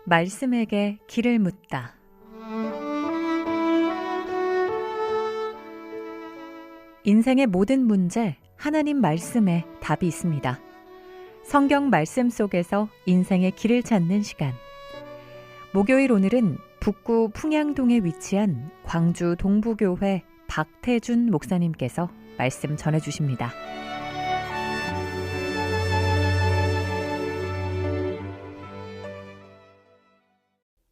말씀에게 길을 묻다. 인생의 모든 문제, 하나님 말씀에 답이 있습니다. 성경 말씀 속에서 인생의 길을 찾는 시간. 목요일 오늘은 북구 풍양동에 위치한 광주 동부교회 박태준 목사님께서 말씀 전해주십니다.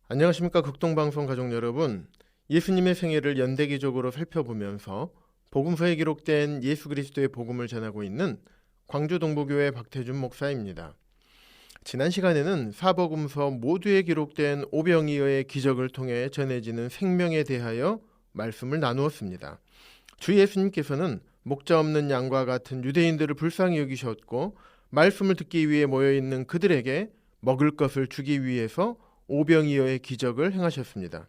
안녕하십니까. 극동방송 가족 여러분, 예수님의 생애를 연대기적으로 살펴보면서 복음서에 기록된 예수 그리스도의 복음을 전하고 있는 광주 동부교회 박태준 목사입니다. 지난 시간에는 사복음서 모두에 기록된 오병이어의 기적을 통해 전해지는 생명에 대하여 말씀을 나누었습니다. 주 예수님께서는 목자 없는 양과 같은 유대인들을 불쌍히 여기셨고, 말씀을 듣기 위해 모여있는 그들에게 먹을 것을 주기 위해서 오병이어의 기적을 행하셨습니다.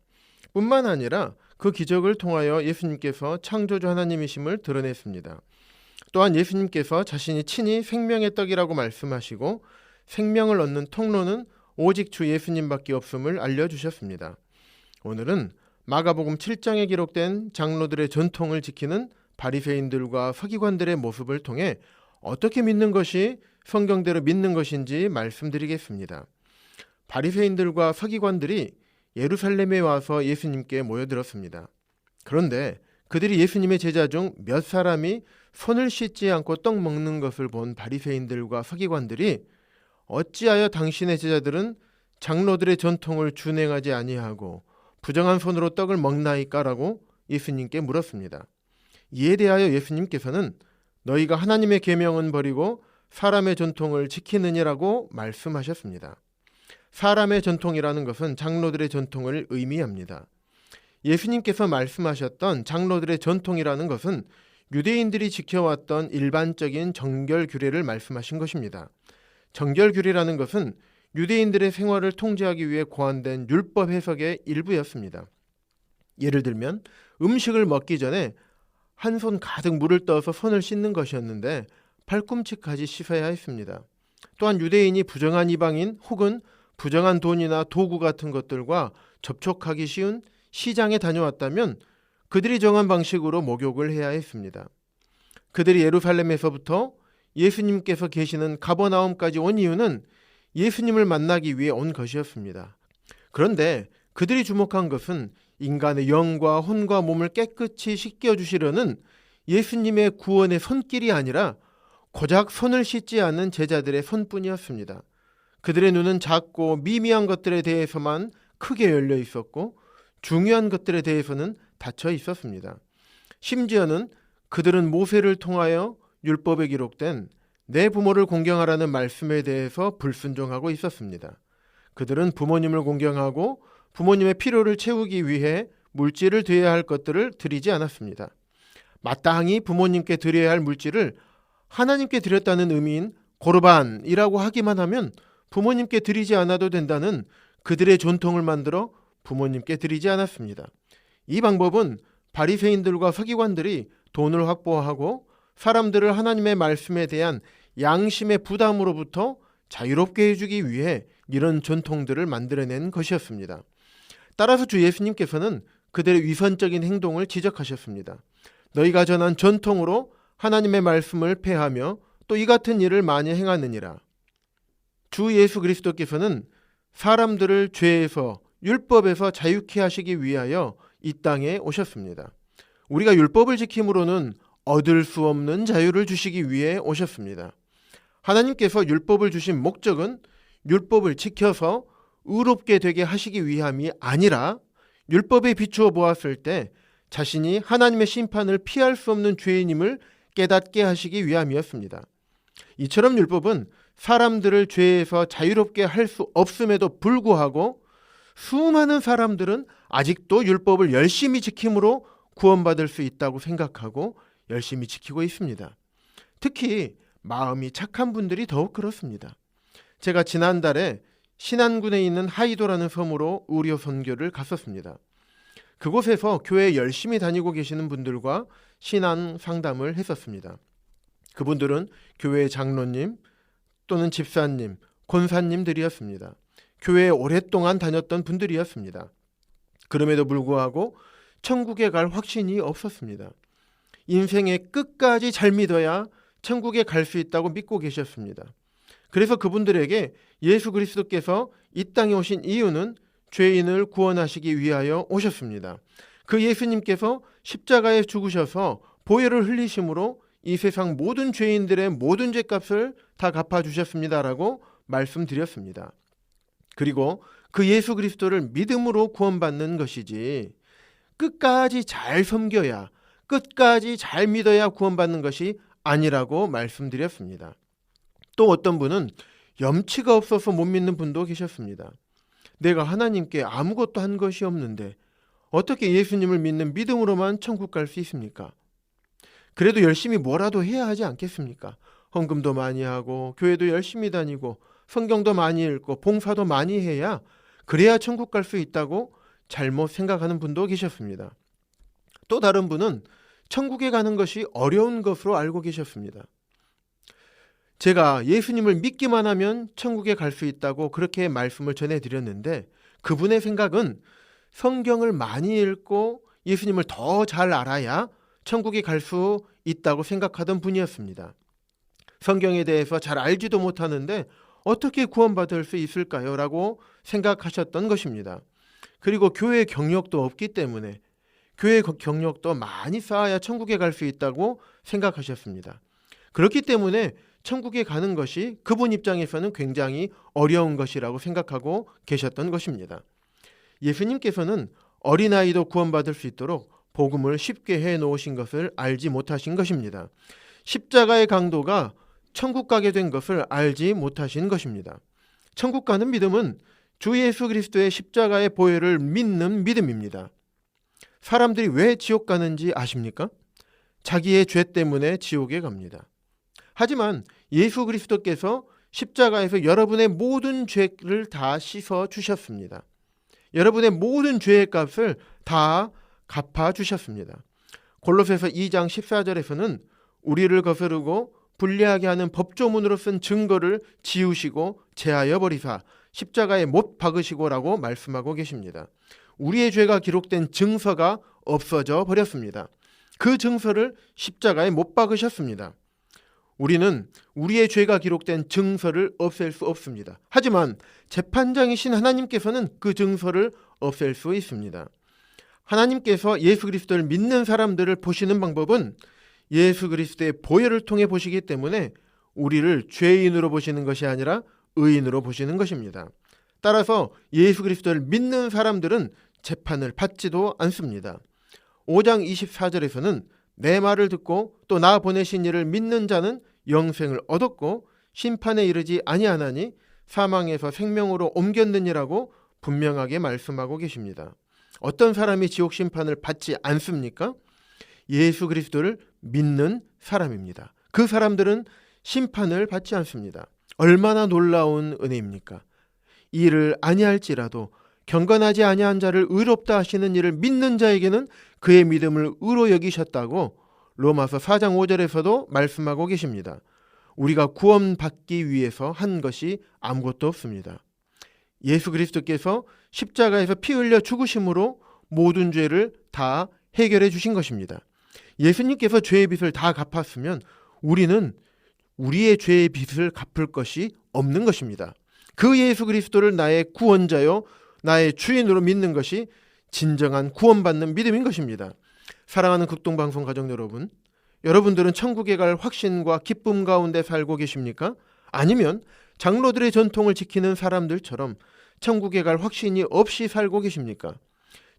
뿐만 아니라 그 기적을 통하여 예수님께서 창조주 하나님이심을 드러냈습니다. 또한 예수님께서 자신이 친히 생명의 떡이라고 말씀하시고, 생명을 얻는 통로는 오직 주 예수님밖에 없음을 알려주셨습니다. 오늘은 마가복음 7장에 기록된 장로들의 전통을 지키는 바리새인들과 서기관들의 모습을 통해 어떻게 믿는 것이 성경대로 믿는 것인지 말씀드리겠습니다. 바리새인들과 서기관들이 예루살렘에 와서 예수님께 모여들었습니다. 그런데 그들이 예수님의 제자 중 몇 사람이 손을 씻지 않고 떡 먹는 것을 본 바리새인들과 서기관들이 어찌하여 당신의 제자들은 장로들의 전통을 준행하지 아니하고 부정한 손으로 떡을 먹나이까라고 예수님께 물었습니다. 이에 대하여 예수님께서는 너희가 하나님의 계명은 버리고 사람의 전통을 지키느니라고 말씀하셨습니다. 사람의 전통이라는 것은 장로들의 전통을 의미합니다. 예수님께서 말씀하셨던 장로들의 전통이라는 것은 유대인들이 지켜왔던 일반적인 정결 규례를 말씀하신 것입니다. 정결 규례라는 것은 유대인들의 생활을 통제하기 위해 고안된 율법 해석의 일부였습니다. 예를 들면 음식을 먹기 전에 한 손 가득 물을 떠서 손을 씻는 것이었는데 팔꿈치까지 씻어야 했습니다. 또한 유대인이 부정한 이방인 혹은 부정한 돈이나 도구 같은 것들과 접촉하기 쉬운 시장에 다녀왔다면 그들이 정한 방식으로 목욕을 해야 했습니다. 그들이 예루살렘에서부터 예수님께서 계시는 가버나움까지 온 이유는 예수님을 만나기 위해 온 것이었습니다. 그런데 그들이 주목한 것은 인간의 영과 혼과 몸을 깨끗이 씻겨주시려는 예수님의 구원의 손길이 아니라 고작 손을 씻지 않는 제자들의 손뿐이었습니다. 그들의 눈은 작고 미미한 것들에 대해서만 크게 열려 있었고 중요한 것들에 대해서는 닫혀 있었습니다. 심지어는 그들은 모세를 통하여 율법에 기록된 내 부모를 공경하라는 말씀에 대해서 불순종하고 있었습니다. 그들은 부모님을 공경하고 부모님의 필요를 채우기 위해 물질을 드려야 할 것들을 드리지 않았습니다. 마땅히 부모님께 드려야 할 물질을 하나님께 드렸다는 의미인 고르반이라고 하기만 하면 부모님께 드리지 않아도 된다는 그들의 전통을 만들어 부모님께 드리지 않았습니다. 이 방법은 바리새인들과 서기관들이 돈을 확보하고 사람들을 하나님의 말씀에 대한 양심의 부담으로부터 자유롭게 해주기 위해 이런 전통들을 만들어낸 것이었습니다. 따라서 주 예수님께서는 그들의 위선적인 행동을 지적하셨습니다. 너희가 전한 전통으로 하나님의 말씀을 폐하며 또 이 같은 일을 많이 행하느니라. 주 예수 그리스도께서는 사람들을 죄에서 율법에서 자유케 하시기 위하여 이 땅에 오셨습니다. 우리가 율법을 지킴으로는 얻을 수 없는 자유를 주시기 위해 오셨습니다. 하나님께서 율법을 주신 목적은 율법을 지켜서 의롭게 되게 하시기 위함이 아니라 율법에 비추어 보았을 때 자신이 하나님의 심판을 피할 수 없는 죄인임을 깨닫게 하시기 위함이었습니다. 이처럼 율법은 사람들을 죄에서 자유롭게 할 수 없음에도 불구하고 수많은 사람들은 아직도 율법을 열심히 지킴으로 구원받을 수 있다고 생각하고 열심히 지키고 있습니다. 특히 마음이 착한 분들이 더욱 그렇습니다. 제가 지난달에 신안군에 있는 하이도라는 섬으로 의료 선교를 갔었습니다. 그곳에서 교회에 열심히 다니고 계시는 분들과 신앙 상담을 했었습니다. 그분들은 교회 장로님 또는 집사님, 권사님들이었습니다. 교회에 오랫동안 다녔던 분들이었습니다. 그럼에도 불구하고 천국에 갈 확신이 없었습니다. 인생의 끝까지 잘 믿어야 천국에 갈 수 있다고 믿고 계셨습니다. 그래서 그분들에게 예수 그리스도께서 이 땅에 오신 이유는 죄인을 구원하시기 위하여 오셨습니다. 그 예수님께서 십자가에 죽으셔서 보혈을 흘리심으로 이 세상 모든 죄인들의 모든 죄값을 다 갚아주셨습니다라고 말씀드렸습니다. 그리고 그 예수 그리스도를 믿음으로 구원받는 것이지 끝까지 잘 섬겨야, 끝까지 잘 믿어야 구원받는 것이 아니라고 말씀드렸습니다. 또 어떤 분은 염치가 없어서 못 믿는 분도 계셨습니다. 내가 하나님께 아무것도 한 것이 없는데 어떻게 예수님을 믿는 믿음으로만 천국 갈 수 있습니까? 그래도 열심히 뭐라도 해야 하지 않겠습니까? 헌금도 많이 하고 교회도 열심히 다니고 성경도 많이 읽고 봉사도 많이 해야 그래야 천국 갈 수 있다고 잘못 생각하는 분도 계셨습니다. 또 다른 분은 천국에 가는 것이 어려운 것으로 알고 계셨습니다. 제가 예수님을 믿기만 하면 천국에 갈 수 있다고 그렇게 말씀을 전해드렸는데 그분의 생각은 성경을 많이 읽고 예수님을 더 잘 알아야 천국에 갈 수 있다고 생각하던 분이었습니다. 성경에 대해서 잘 알지도 못하는데 어떻게 구원받을 수 있을까요? 라고 생각하셨던 것입니다. 그리고 교회 경력도 없기 때문에 교회 경력도 많이 쌓아야 천국에 갈 수 있다고 생각하셨습니다. 그렇기 때문에 천국에 가는 것이 그분 입장에서는 굉장히 어려운 것이라고 생각하고 계셨던 것입니다. 예수님께서는 어린아이도 구원받을 수 있도록 복음을 쉽게 해놓으신 것을 알지 못하신 것입니다. 십자가의 강도가 천국 가게 된 것을 알지 못하신 것입니다. 천국 가는 믿음은 주 예수 그리스도의 십자가의 보혈을 믿는 믿음입니다. 사람들이 왜 지옥 가는지 아십니까? 자기의 죄 때문에 지옥에 갑니다. 하지만 예수 그리스도께서 십자가에서 여러분의 모든 죄를 다 씻어 주셨습니다. 여러분의 모든 죄의 값을 다 갚아 주셨습니다. 골로새서 2장 14절에서는 우리를 거스르고 불리하게 하는 법조문으로 쓴 증거를 지우시고 제하여 버리사 십자가에 못 박으시고라고 말씀하고 계십니다. 우리의 죄가 기록된 증서가 없어져 버렸습니다. 그 증서를 십자가에 못 박으셨습니다. 우리는 우리의 죄가 기록된 증서를 없앨 수 없습니다. 하지만 재판장이신 하나님께서는 그 증서를 없앨 수 있습니다. 하나님께서 예수 그리스도를 믿는 사람들을 보시는 방법은 예수 그리스도의 보혈을 통해 보시기 때문에 우리를 죄인으로 보시는 것이 아니라 의인으로 보시는 것입니다. 따라서 예수 그리스도를 믿는 사람들은 재판을 받지도 않습니다. 5장 24절에서는 내 말을 듣고 또 나 보내신 이를 믿는 자는 영생을 얻었고 심판에 이르지 아니하나니 사망에서 생명으로 옮겼느니라고 분명하게 말씀하고 계십니다. 어떤 사람이 지옥 심판을 받지 않습니까? 예수 그리스도를 믿는 사람입니다. 그 사람들은 심판을 받지 않습니다. 얼마나 놀라운 은혜입니까? 이를 아니할지라도 경건하지 아니한 자를 의롭다 하시는 이를 믿는 자에게는 그의 믿음을 의로 여기셨다고 로마서 4장 5절에서도 말씀하고 계십니다. 우리가 구원받기 위해서 한 것이 아무것도 없습니다. 예수 그리스도께서 십자가에서 피 흘려 죽으심으로 모든 죄를 다 해결해 주신 것입니다. 예수님께서 죄의 빚을 다 갚았으면 우리는 우리의 죄의 빚을 갚을 것이 없는 것입니다. 그 예수 그리스도를 나의 구원자요 나의 주인으로 믿는 것이 진정한 구원받는 믿음인 것입니다. 사랑하는 극동방송 가족 여러분, 여러분들은 천국에 갈 확신과 기쁨 가운데 살고 계십니까? 아니면 장로들의 전통을 지키는 사람들처럼 천국에 갈 확신이 없이 살고 계십니까?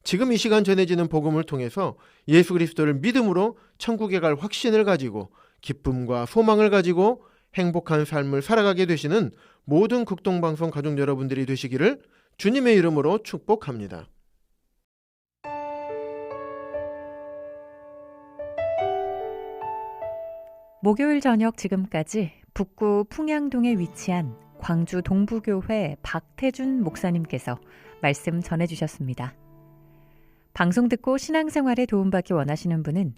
지금 이 시간 전해지는 복음을 통해서 예수 그리스도를 믿음으로 천국에 갈 확신을 가지고 기쁨과 소망을 가지고 행복한 삶을 살아가게 되시는 모든 극동방송 가족 여러분들이 되시기를 주님의 이름으로 축복합니다. 목요일 저녁 지금까지 북구 풍양동에 위치한 광주 동부교회 박태준 목사님께서 말씀 전해주셨습니다. 방송 듣고 신앙생활에 도움받기 원하시는 분은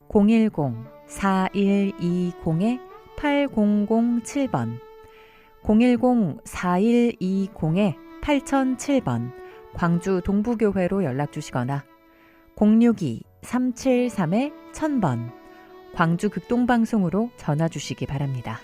010-4120-8007번 010-4120-8007 8007번 광주 동부교회로 연락 주시거나 062-373-1000번 광주 극동방송으로 전화 주시기 바랍니다.